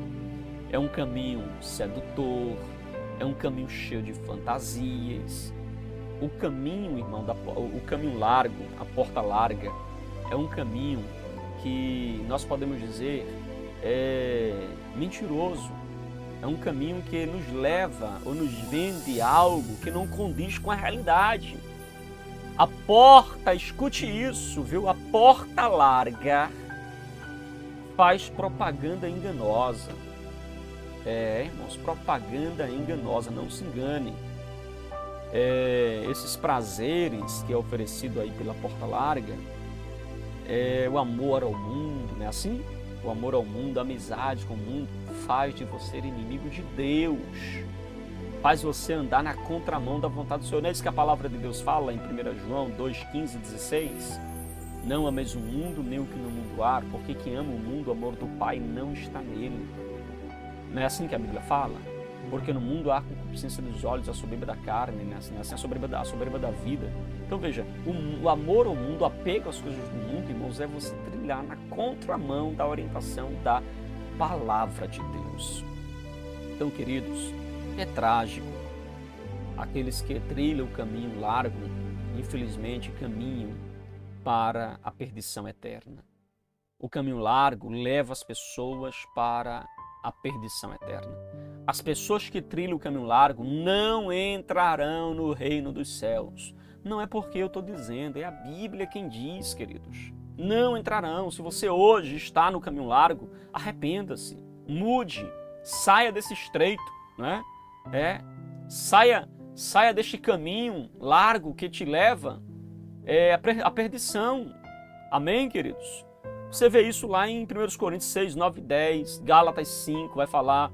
É um caminho sedutor, é um caminho cheio de fantasias. O caminho, irmão, o caminho largo, a porta larga, é um caminho que nós podemos dizer mentiroso. É um caminho que nos leva ou nos vende algo que não condiz com a realidade. A porta, escute isso, viu? A porta larga faz propaganda enganosa. Irmãos, propaganda enganosa, não se engane. Esses prazeres que é oferecido aí pela porta larga, o amor ao mundo, não é assim? O amor ao mundo, a amizade com o mundo, faz de você inimigo de Deus. Faz você andar na contramão da vontade do Senhor. Não é isso que a palavra de Deus fala em 1 João 2, 15 e 16? Não ameis o mundo, nem o que no mundo há, porque quem ama o mundo, o amor do Pai não está nele. Não é assim que a Bíblia fala? Porque no mundo há concupiscência dos olhos, a soberba da carne, não é assim? A soberba da vida. Então veja, o amor ao mundo, o apego às coisas do mundo, irmãos, é você trilhar na contramão da orientação da palavra de Deus. Então, queridos, é trágico. Aqueles que trilham o caminho largo, infelizmente, caminham para a perdição eterna. O caminho largo leva as pessoas para a perdição eterna. As pessoas que trilham o caminho largo não entrarão no reino dos céus. Não é porque eu estou dizendo, é a Bíblia quem diz, queridos. Não entrarão. Se você hoje está no caminho largo, arrependa-se, mude, saia desse estreito, né? Saia deste caminho largo que te leva à perdição. Amém, queridos? Você vê isso lá em 1 Coríntios 6, 9 e 10, Gálatas 5, vai falar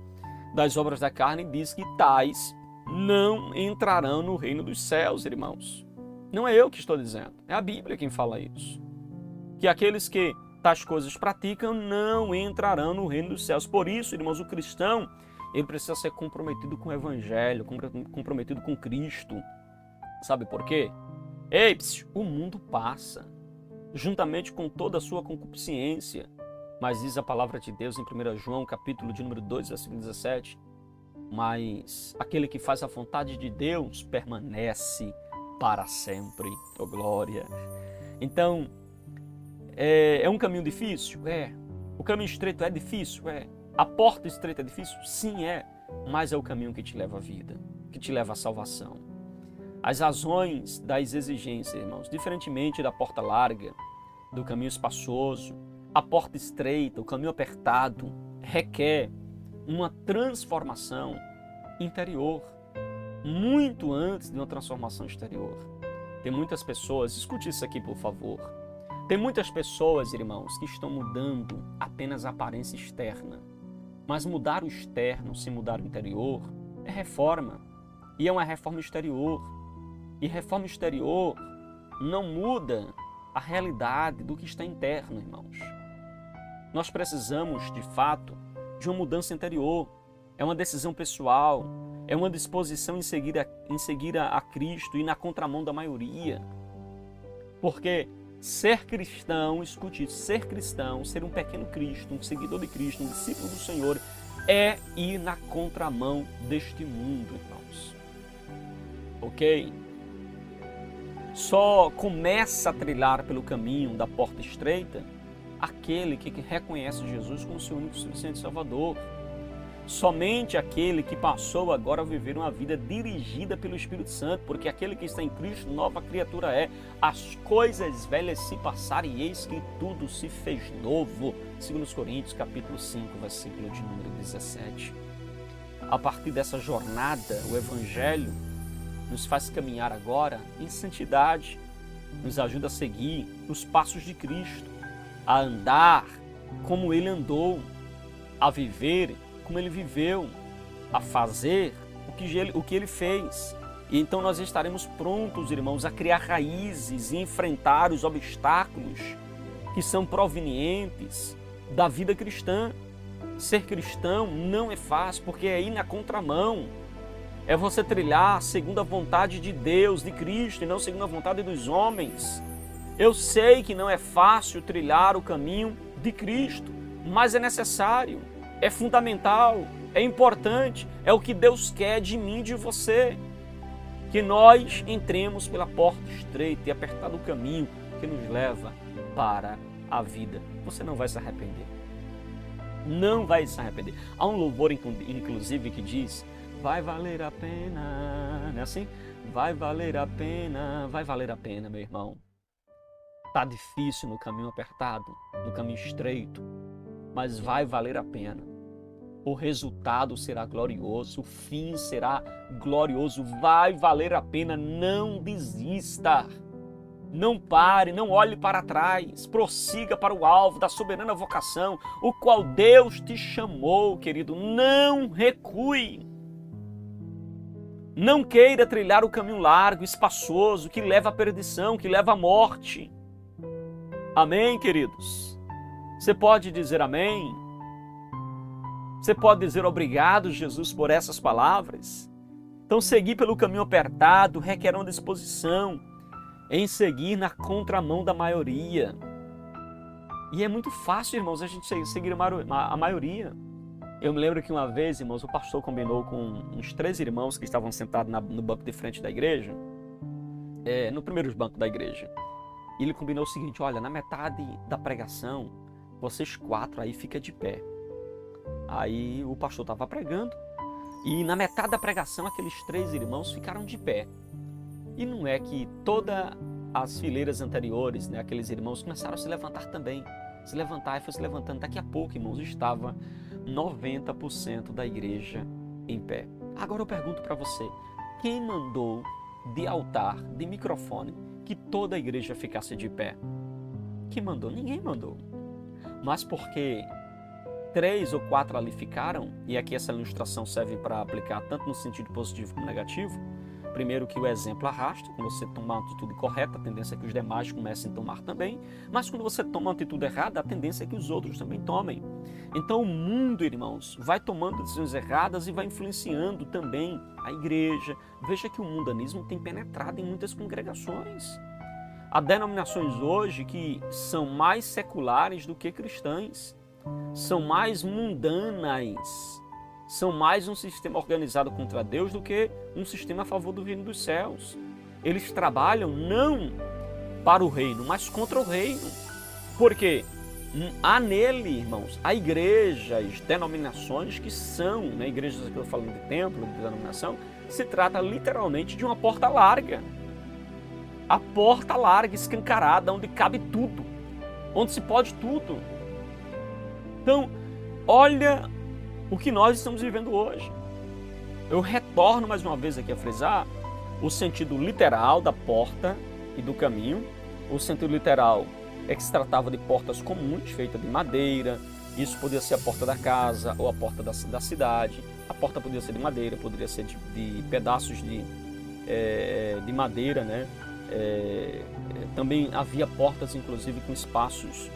das obras da carne e diz que tais não entrarão no reino dos céus, irmãos. Não é eu que estou dizendo, é a Bíblia quem fala isso. Que aqueles que tais coisas praticam não entrarão no reino dos céus. Por isso, irmãos, o cristão, ele precisa ser comprometido com o Evangelho, comprometido com Cristo. Sabe por quê? O mundo passa, juntamente com toda a sua concupiscência. Mas diz a palavra de Deus em 1 João, capítulo de número 2, versículo 17. Mas aquele que faz a vontade de Deus permanece para sempre. Oh, glória! Então, é um caminho difícil? É. O caminho estreito é difícil? É. A porta estreita é difícil? Sim, é. Mas é o caminho que te leva à vida, que te leva à salvação. As razões das exigências, irmãos, diferentemente da porta larga, do caminho espaçoso, a porta estreita, o caminho apertado, requer uma transformação interior, muito antes de uma transformação exterior. Tem muitas pessoas, escute isso aqui por favor, tem muitas pessoas, irmãos, que estão mudando apenas a aparência externa, mas mudar o externo sem mudar o interior é reforma, e é uma reforma exterior, e reforma exterior não muda a realidade do que está interno, irmãos. Nós precisamos, de fato, de uma mudança interior. É uma decisão pessoal, é uma disposição em seguir a Cristo e na contramão da maioria. Porque ser cristão, escute isso, ser cristão, ser um pequeno Cristo, um seguidor de Cristo, um discípulo do Senhor, é ir na contramão deste mundo, irmãos. Ok? Só começa a trilhar pelo caminho da porta estreita aquele que reconhece Jesus como seu único e suficiente Salvador. Somente aquele que passou agora a viver uma vida dirigida pelo Espírito Santo, porque aquele que está em Cristo, nova criatura é. As coisas velhas se passaram e eis que tudo se fez novo. 2 Coríntios, capítulo 5, versículo de número 17. A partir dessa jornada, o Evangelho nos faz caminhar agora em santidade, nos ajuda a seguir os passos de Cristo, a andar como Ele andou, a viver como Ele viveu, a fazer o que Ele fez. E então nós estaremos prontos, irmãos, a criar raízes e enfrentar os obstáculos que são provenientes da vida cristã. Ser cristão não é fácil, porque é ir na contramão. É você trilhar segundo a vontade de Deus, de Cristo, e não segundo a vontade dos homens. Eu sei que não é fácil trilhar o caminho de Cristo, mas é necessário, é fundamental, é importante, é o que Deus quer de mim e de você. Que nós entremos pela porta estreita e apertar o caminho que nos leva para a vida. Você não vai se arrepender. Não vai se arrepender. Há um louvor, inclusive, que diz: vai valer a pena, não é assim? Vai valer a pena, meu irmão. Tá difícil no caminho apertado, no caminho estreito, mas vai valer a pena. O resultado será glorioso, o fim será glorioso, vai valer a pena, não desista. Não pare, não olhe para trás, prossiga para o alvo da soberana vocação, o qual Deus te chamou, querido, não recue. Não queira trilhar o caminho largo, espaçoso, que leva à perdição, que leva à morte. Amém, queridos? Você pode dizer amém? Você pode dizer obrigado, Jesus, por essas palavras? Então, seguir pelo caminho apertado requer uma disposição em seguir na contramão da maioria. E é muito fácil, irmãos, a gente seguir a maioria. Eu me lembro que uma vez, irmãos, o pastor combinou com uns 3 irmãos que estavam sentados no banco de frente da igreja, no primeiro banco da igreja. E ele combinou o seguinte: olha, na metade da pregação, vocês 4 aí fiquem de pé. Aí o pastor estava pregando e na metade da pregação aqueles 3 irmãos ficaram de pé. E não é que toda as fileiras anteriores, né, aqueles irmãos começaram a se levantar também. Se levantar e foi se levantando. Daqui a pouco, irmãos, estava 90% da igreja em pé. Agora eu pergunto para você, quem mandou de altar, de microfone, que toda a igreja ficasse de pé? Quem mandou? Ninguém mandou. Mas porque 3 ou 4 ali ficaram, e aqui essa ilustração serve para aplicar tanto no sentido positivo como negativo. Primeiro, que o exemplo arrasta. Quando você tomar uma atitude correta, a tendência é que os demais comecem a tomar também. Mas quando você toma uma atitude errada, a tendência é que os outros também tomem. Então o mundo, irmãos, vai tomando decisões erradas e vai influenciando também a igreja. Veja que o mundanismo tem penetrado em muitas congregações. Há denominações hoje que são mais seculares do que cristãs. São mais mundanas. São mais um sistema organizado contra Deus do que um sistema a favor do reino dos céus. Eles trabalham não para o reino, mas contra o reino. Por quê? Há nele, irmãos, há igrejas, denominações que são, né, igrejas que eu falo de templo, de denominação, se trata literalmente de uma porta larga. A porta larga, escancarada, onde cabe tudo, onde se pode tudo. Então, olha o que nós estamos vivendo hoje. Eu retorno mais uma vez aqui a frisar o sentido literal da porta e do caminho. O sentido literal é que se tratava de portas comuns, feitas de madeira. Isso podia ser a porta da casa ou a porta da cidade. A porta podia ser de madeira, poderia ser de pedaços de madeira, né? Também havia portas, inclusive, com espaços,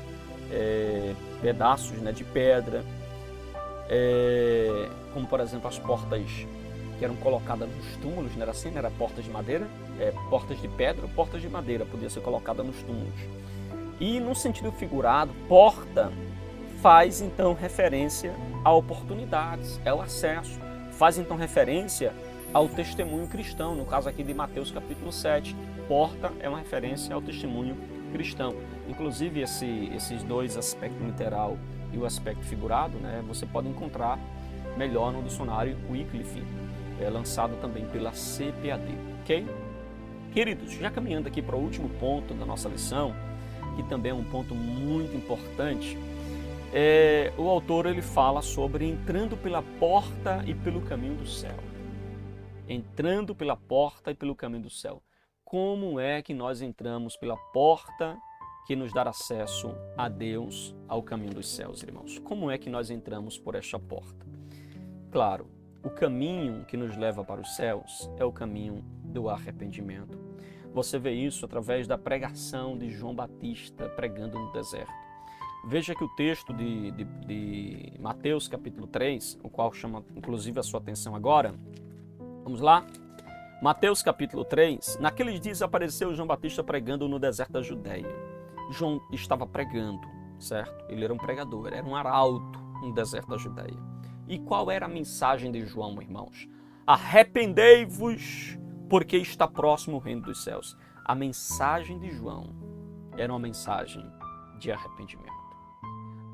pedaços, né, de pedra. Como por exemplo as portas que eram colocadas nos túmulos, não era assim? Não era portas de madeira, portas de pedra, portas de madeira, podia ser colocada nos túmulos. E no sentido figurado, porta faz então referência a oportunidades, é o acesso, faz então referência ao testemunho cristão, no caso aqui de Mateus capítulo 7, porta é uma referência ao testemunho cristão. Inclusive esses dois aspectos literal e o aspecto figurado, né, você pode encontrar melhor no dicionário Wycliffe, lançado também pela CPAD, ok? Queridos, já caminhando aqui para o último ponto da nossa lição, que também é um ponto muito importante, o autor ele fala sobre entrando pela porta e pelo caminho do céu. Entrando pela porta e pelo caminho do céu. Como é que nós entramos pela porta que nos dá acesso a Deus, ao caminho dos céus, irmãos? Como é que nós entramos por esta porta? Claro, o caminho que nos leva para os céus é o caminho do arrependimento. Você vê isso através da pregação de João Batista pregando no deserto. Veja que o texto de Mateus capítulo 3, o qual chama inclusive a sua atenção agora. Vamos lá? Mateus capítulo 3, naqueles dias apareceu João Batista pregando no deserto da Judéia. João estava pregando, certo? Ele era um pregador, era um arauto no deserto da Judéia. E qual era a mensagem de João, irmãos? Arrependei-vos, porque está próximo o reino dos céus. A mensagem de João era uma mensagem de arrependimento.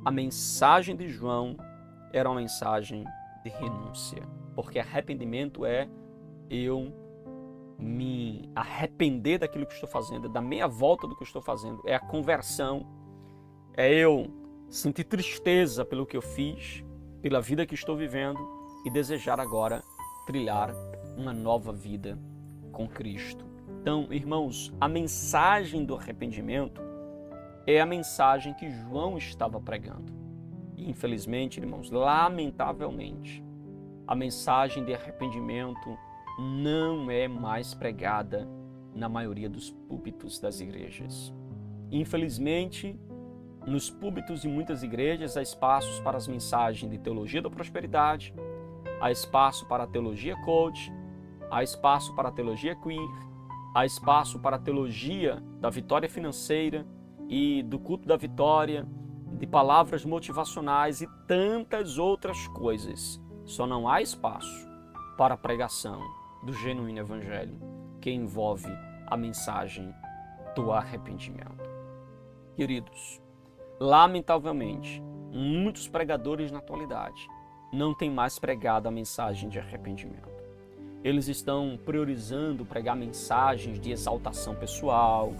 A mensagem de João era uma mensagem de renúncia, porque arrependimento é eu me arrepender daquilo que estou fazendo, da meia volta do que eu estou fazendo, é a conversão, é eu sentir tristeza pelo que eu fiz, pela vida que estou vivendo e desejar agora trilhar uma nova vida com Cristo. Então, irmãos, a mensagem do arrependimento é a mensagem que João estava pregando. E, infelizmente, irmãos, lamentavelmente, a mensagem de arrependimento não é mais pregada na maioria dos púlpitos das igrejas. Infelizmente, nos púlpitos de muitas igrejas há espaços para as mensagens de teologia da prosperidade, há espaço para a teologia coach, há espaço para a teologia queer, há espaço para a teologia da vitória financeira e do culto da vitória, de palavras motivacionais e tantas outras coisas. Só não há espaço para a pregação do genuíno evangelho que envolve a mensagem do arrependimento. Queridos, lamentavelmente, muitos pregadores na atualidade não têm mais pregado a mensagem de arrependimento. eles estão priorizando pregar mensagens de exaltação pessoal,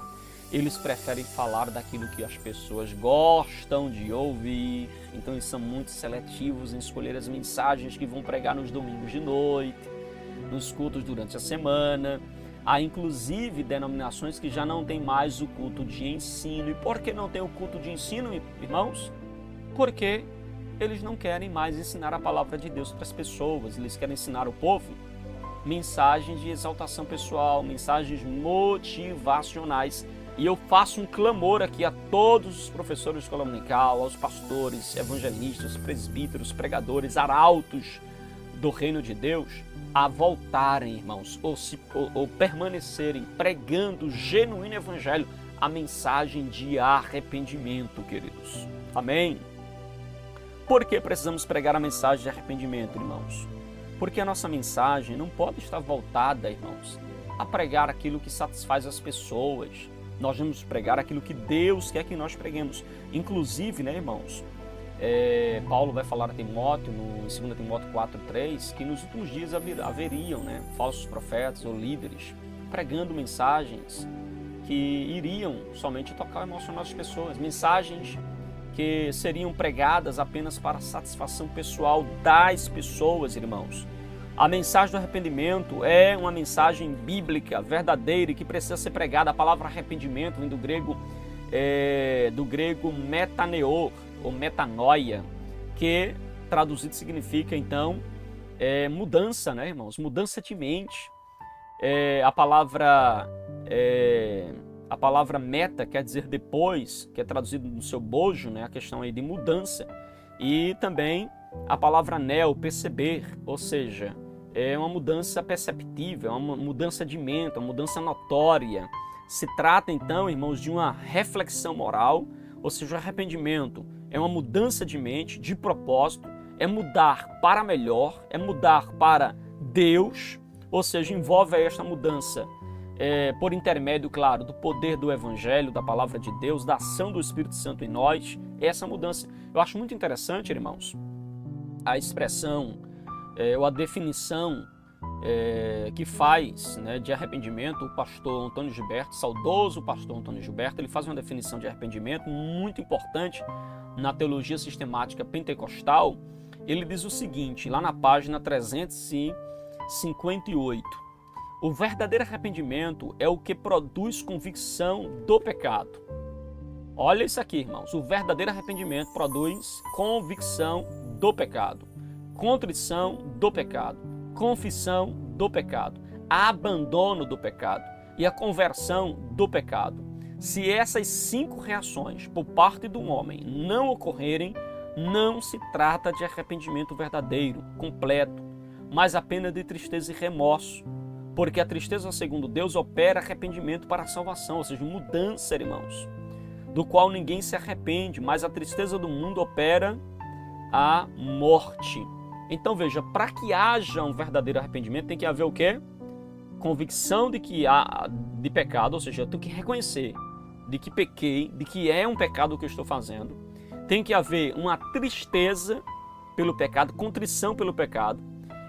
eles preferem falar daquilo que as pessoas gostam de ouvir, então eles são muito seletivos em escolher as mensagens que vão pregar nos domingos de noite, nos cultos durante a semana. Há inclusive denominações que já não tem mais o culto de ensino. E por que não tem o culto de ensino, irmãos? Porque eles não querem mais ensinar a palavra de Deus para as pessoas, eles querem ensinar o povo mensagens de exaltação pessoal, mensagens motivacionais. E eu faço um clamor aqui a todos os professores de escola dominical, aos pastores, evangelistas, presbíteros, pregadores, arautos do reino de Deus, a voltarem, irmãos, ou permanecerem pregando o genuíno evangelho, a mensagem de arrependimento, queridos. Amém? Por que precisamos pregar a mensagem de arrependimento, irmãos? Porque a nossa mensagem não pode estar voltada, irmãos, a pregar aquilo que satisfaz as pessoas. Nós vamos pregar aquilo que Deus quer que nós preguemos. Inclusive, né, irmãos, Paulo vai falar a Timóteo, em 2 Timóteo 4,3, que nos últimos dias haveriam, né, falsos profetas ou líderes pregando mensagens que iriam somente tocar o emocional das pessoas, mensagens que seriam pregadas apenas para a satisfação pessoal das pessoas, irmãos. A mensagem do arrependimento é uma mensagem bíblica, verdadeira e que precisa ser pregada. A palavra arrependimento vem do grego metaneor, ou metanoia, que traduzido significa, então, mudança, né, irmãos? Mudança de mente. A palavra meta quer dizer depois, que é traduzido no seu bojo, né, a questão aí de mudança. E também a palavra neo, perceber, ou seja, é uma mudança perceptível, é uma mudança de mente, uma mudança notória. Se trata então, irmãos, de uma reflexão moral, ou seja, o arrependimento é uma mudança de mente, de propósito, é mudar para melhor, é mudar para Deus, ou seja, envolve esta mudança por intermédio, claro, do poder do Evangelho, da Palavra de Deus, da ação do Espírito Santo em nós, essa mudança. Eu acho muito interessante, irmãos, a expressão ou a definição que faz, né, de arrependimento. O pastor Antônio Gilberto, saudoso pastor Antônio Gilberto, ele faz uma definição de arrependimento muito importante na teologia sistemática pentecostal. Ele diz o seguinte, lá na página 358, o verdadeiro arrependimento é o que produz convicção do pecado. Olha isso aqui, irmãos, o verdadeiro arrependimento produz convicção do pecado, contrição do pecado, confissão do pecado, abandono do pecado e a conversão do pecado. Se essas 5 reações por parte do homem não ocorrerem, não se trata de arrependimento verdadeiro, completo, mas apenas de tristeza e remorso, porque a tristeza, segundo Deus, opera arrependimento para a salvação, ou seja, mudança, irmãos, do qual ninguém se arrepende, mas a tristeza do mundo opera a morte. Então veja, para que haja um verdadeiro arrependimento tem que haver o quê? Convicção de que há de pecado, ou seja, eu tenho que reconhecer de que pequei, de que é um pecado o que eu estou fazendo. Tem que haver uma tristeza pelo pecado, contrição pelo pecado.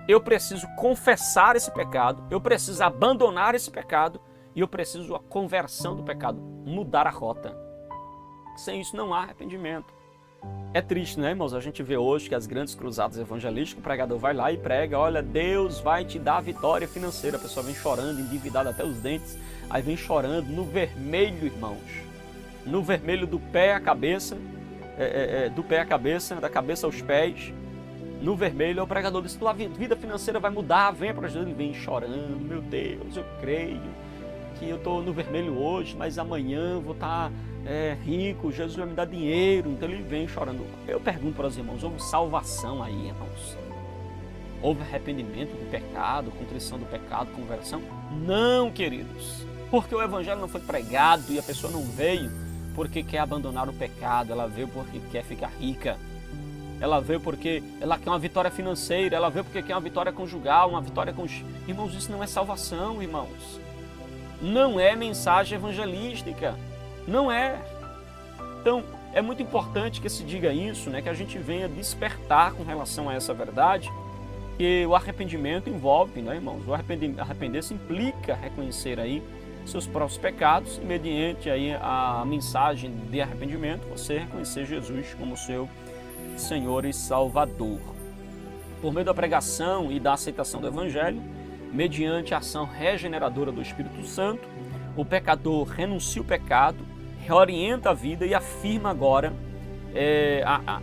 Eu preciso confessar esse pecado, eu preciso abandonar esse pecado e eu preciso a conversão do pecado, mudar a rota. Sem isso não há arrependimento. É triste, né, irmãos? A gente vê hoje que as grandes cruzadas evangelísticas, o pregador vai lá e prega, olha, Deus vai te dar vitória financeira. A pessoa vem chorando, endividada até os dentes, aí vem chorando no vermelho, irmãos. No vermelho do pé à cabeça, da cabeça aos pés. No vermelho, o pregador diz, tua vida financeira vai mudar, venha para Jesus. Ele vem chorando, meu Deus, eu creio que eu estou no vermelho hoje, mas amanhã vou estar rico, Jesus vai me dar dinheiro. Então ele vem chorando. Eu pergunto para os irmãos, houve salvação aí, irmãos? Houve arrependimento do pecado, contrição do pecado, conversão? Não, queridos, porque o evangelho não foi pregado e a pessoa não veio porque quer abandonar o pecado, ela veio porque quer ficar rica. Ela veio porque ela quer uma vitória financeira, ela veio porque quer uma vitória conjugal, uma vitória com... Irmãos, isso não é salvação, irmãos. Não é mensagem evangelística. Não é. Então, é muito importante que se diga isso, né? Que a gente venha despertar com relação a essa verdade Porque o arrependimento envolve, né, irmãos? O arrepender-se implica reconhecer aí seus próprios pecados e mediante aí a mensagem de arrependimento, você reconhecer Jesus como seu Senhor e Salvador. Por meio da pregação e da aceitação do Evangelho, mediante a ação regeneradora do Espírito Santo, o pecador renuncia o pecado, reorienta a vida e afirma agora,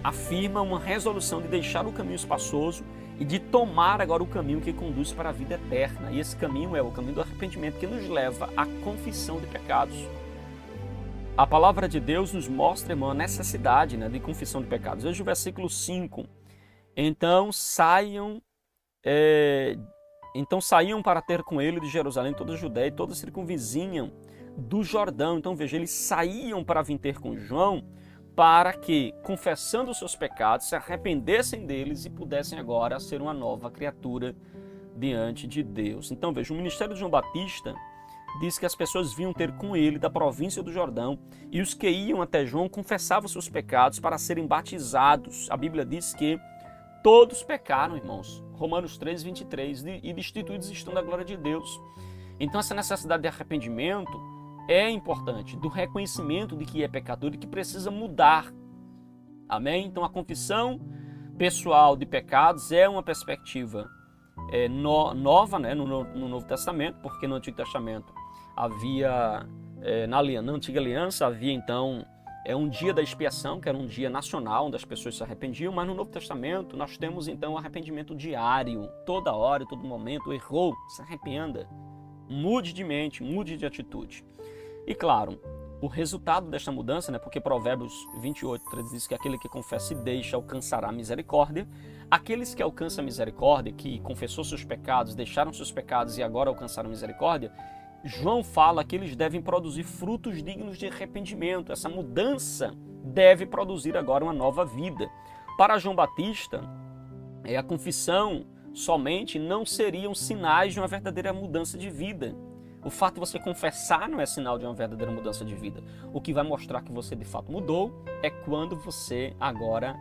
afirma uma resolução de deixar o caminho espaçoso e de tomar agora o caminho que conduz para a vida eterna. E esse caminho é o caminho do arrependimento, que nos leva à confissão de pecados. A palavra de Deus nos mostra, irmão, a necessidade, né, de confissão de pecados. Veja o versículo 5. Então saíam para ter com ele de Jerusalém toda a Judéia e toda a circunvizinha do Jordão. Então veja, eles saíam para vir ter com João, para que, confessando os seus pecados, se arrependessem deles e pudessem agora ser uma nova criatura diante de Deus. Então veja, o ministério de João Batista diz que as pessoas vinham ter com ele da província do Jordão, e os que iam até João confessavam seus pecados para serem batizados. A Bíblia diz que todos pecaram, irmãos. Romanos 3, 23, e destituídos estão da glória de Deus. Então essa necessidade de arrependimento é importante, do reconhecimento de que é pecador e que precisa mudar. Amém? Então a confissão pessoal de pecados é uma perspectiva nova, né, no Novo Testamento, porque no Antigo Testamento havia, na Antiga Aliança havia então um dia da expiação, que era um dia nacional, onde as pessoas se arrependiam, mas no Novo Testamento nós temos então o arrependimento diário, toda hora, todo momento. Errou, se arrependa, mude de mente, mude de atitude. E claro, o resultado desta mudança, né, porque Provérbios 28:13 diz que aquele que confessa e deixa alcançará a misericórdia. Aqueles que alcançam a misericórdia, que confessou seus pecados, deixaram seus pecados e agora alcançaram a misericórdia, João fala que eles devem produzir frutos dignos de arrependimento. Essa mudança deve produzir agora uma nova vida. Para João Batista, a confissão somente não seriam sinais de uma verdadeira mudança de vida. O fato de você confessar não é sinal de uma verdadeira mudança de vida. O que vai mostrar que você de fato mudou é quando você agora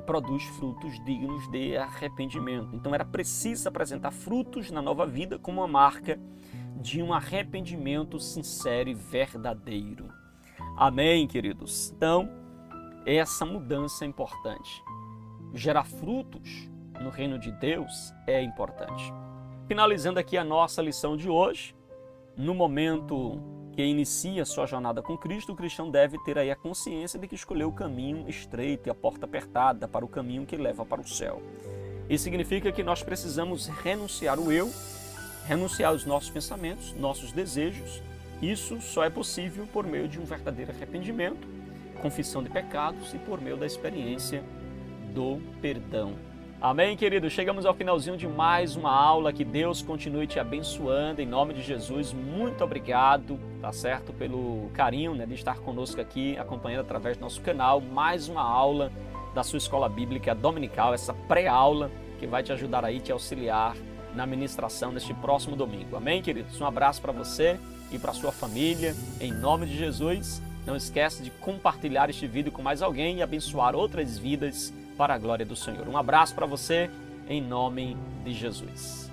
produz frutos dignos de arrependimento. Então era preciso apresentar frutos na nova vida como uma marca de um arrependimento sincero e verdadeiro. Amém, queridos? Então, essa mudança é importante. Gerar frutos no reino de Deus é importante. Finalizando aqui a nossa lição de hoje, no momento que inicia sua jornada com Cristo, o cristão deve ter aí a consciência de que escolheu o caminho estreito e a porta apertada para o caminho que leva para o céu. Isso significa que nós precisamos renunciar o eu, renunciar os nossos pensamentos, nossos desejos. Isso só é possível por meio de um verdadeiro arrependimento, confissão de pecados e por meio da experiência do perdão. Amém, queridos? Chegamos ao finalzinho de mais uma aula. Que Deus continue te abençoando em nome de Jesus. Muito obrigado, tá certo? Pelo carinho, né, de estar conosco aqui, acompanhando através do nosso canal mais uma aula da sua escola bíblica dominical, essa pré-aula que vai te ajudar aí, te auxiliar na ministração deste próximo domingo. Amém, queridos? Um abraço para você e para sua família, em nome de Jesus. Não esquece de compartilhar este vídeo com mais alguém e abençoar outras vidas para a glória do Senhor. Um abraço para você, em nome de Jesus.